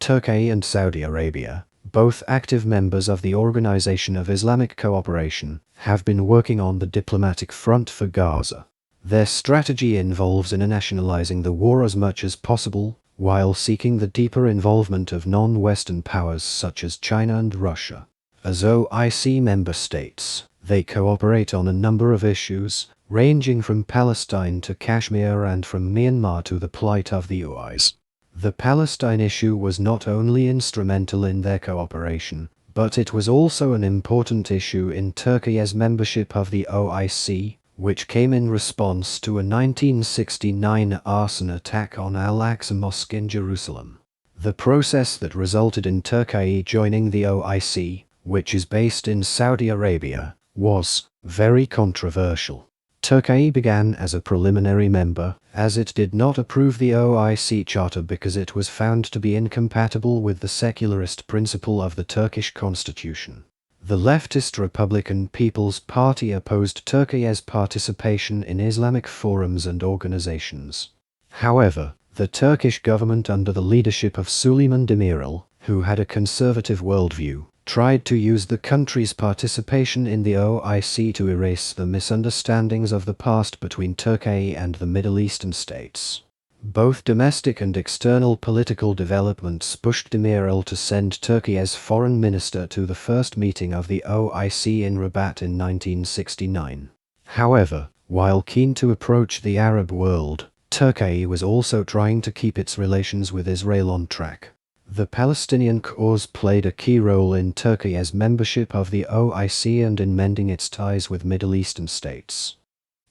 Turkey and Saudi Arabia, both active members of the Organization of Islamic Cooperation, have been working on the diplomatic front for Gaza. Their strategy involves internationalizing the war as much as possible, while seeking the deeper involvement of non-Western powers such as China and Russia. As OIC member states, they cooperate on a number of issues, ranging from Palestine to Kashmir and from Myanmar to the plight of the Uyghurs. The Palestine issue was not only instrumental in their cooperation, but it was also an important issue in Turkey's membership of the OIC, which came in response to a 1969 arson attack on Al-Aqsa Mosque in Jerusalem. The process that resulted in Turkey joining the OIC, which is based in Saudi Arabia, was very controversial. Turkey began as a preliminary member, as it did not approve the OIC Charter because it was found to be incompatible with the secularist principle of the Turkish constitution. The leftist Republican People's Party opposed Turkey's participation in Islamic forums and organizations. However, the Turkish government under the leadership of Süleyman Demirel, who had a conservative worldview, tried to use the country's participation in the OIC to erase the misunderstandings of the past between Turkey and the Middle Eastern states. Both domestic and external political developments pushed Demirel to send Turkey's foreign minister to the first meeting of the OIC in Rabat in 1969. However, while keen to approach the Arab world, Turkey was also trying to keep its relations with Israel on track. The Palestinian cause played a key role in Turkey's membership of the OIC and in mending its ties with Middle Eastern states.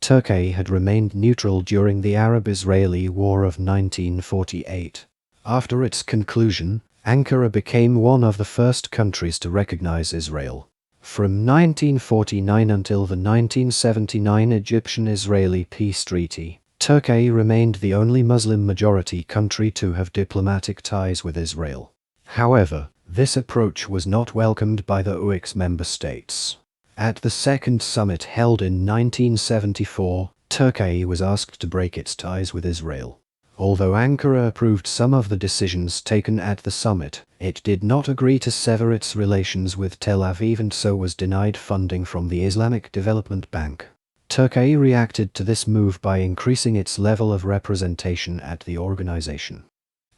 Turkey had remained neutral during the Arab-Israeli War of 1948. After its conclusion, Ankara became one of the first countries to recognize Israel. From 1949 until the 1979 Egyptian-Israeli peace treaty, Turkey remained the only Muslim-majority country to have diplomatic ties with Israel. However, this approach was not welcomed by the OIC member states. At the second summit held in 1974, Turkey was asked to break its ties with Israel. Although Ankara approved some of the decisions taken at the summit, it did not agree to sever its relations with Tel Aviv and so was denied funding from the Islamic Development Bank. Turkey reacted to this move by increasing its level of representation at the organization.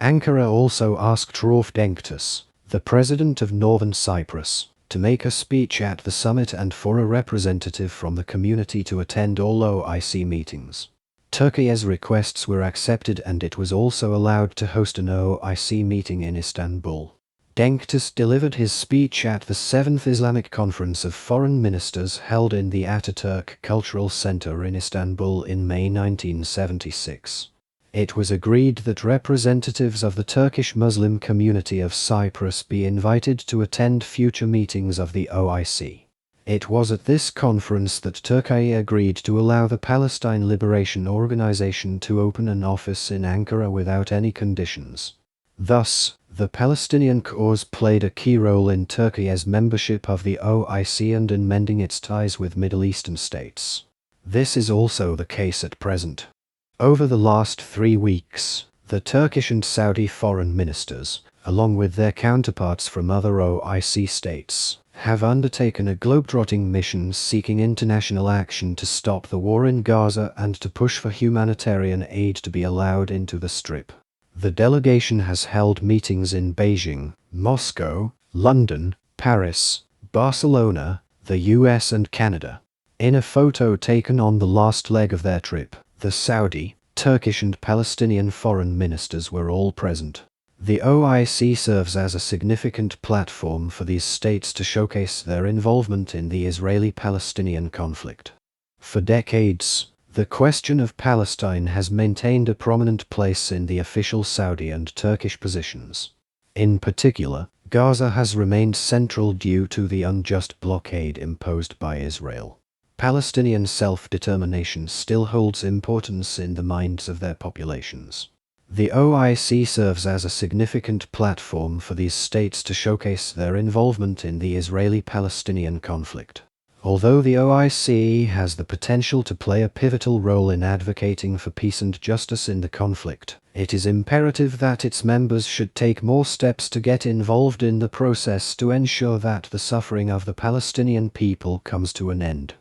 Ankara also asked Rauf Denktaş, the president of Northern Cyprus, to make a speech at the summit and for a representative from the community to attend all OIC meetings. Turkey's requests were accepted and it was also allowed to host an OIC meeting in Istanbul. Denktaş delivered his speech at the 7th Islamic Conference of Foreign Ministers held in the Ataturk Cultural Center in Istanbul in May 1976. It was agreed that representatives of the Turkish Muslim community of Cyprus be invited to attend future meetings of the OIC. It was at this conference that Turkey agreed to allow the Palestine Liberation Organization to open an office in Ankara without any conditions. Thus, the Palestinian cause played a key role in Turkey's membership of the OIC and in mending its ties with Middle Eastern states. This is also the case at present. Over the last 3 weeks, the Turkish and Saudi foreign ministers, along with their counterparts from other OIC states, have undertaken a globetrotting mission seeking international action to stop the war in Gaza and to push for humanitarian aid to be allowed into the Strip. The delegation has held meetings in Beijing, Moscow, London, Paris, Barcelona, the US and Canada. In a photo taken on the last leg of their trip, the Saudi, Turkish and Palestinian foreign ministers were all present. The OIC serves as a significant platform for these states to showcase their involvement in the Israeli-Palestinian conflict. For decades, the question of Palestine has maintained a prominent place in the official Saudi and Turkish positions. In particular, Gaza has remained central due to the unjust blockade imposed by Israel. Palestinian self-determination still holds importance in the minds of their populations. The OIC serves as a significant platform for these states to showcase their involvement in the Israeli-Palestinian conflict. Although the OIC has the potential to play a pivotal role in advocating for peace and justice in the conflict, it is imperative that its members should take more steps to get involved in the process to ensure that the suffering of the Palestinian people comes to an end.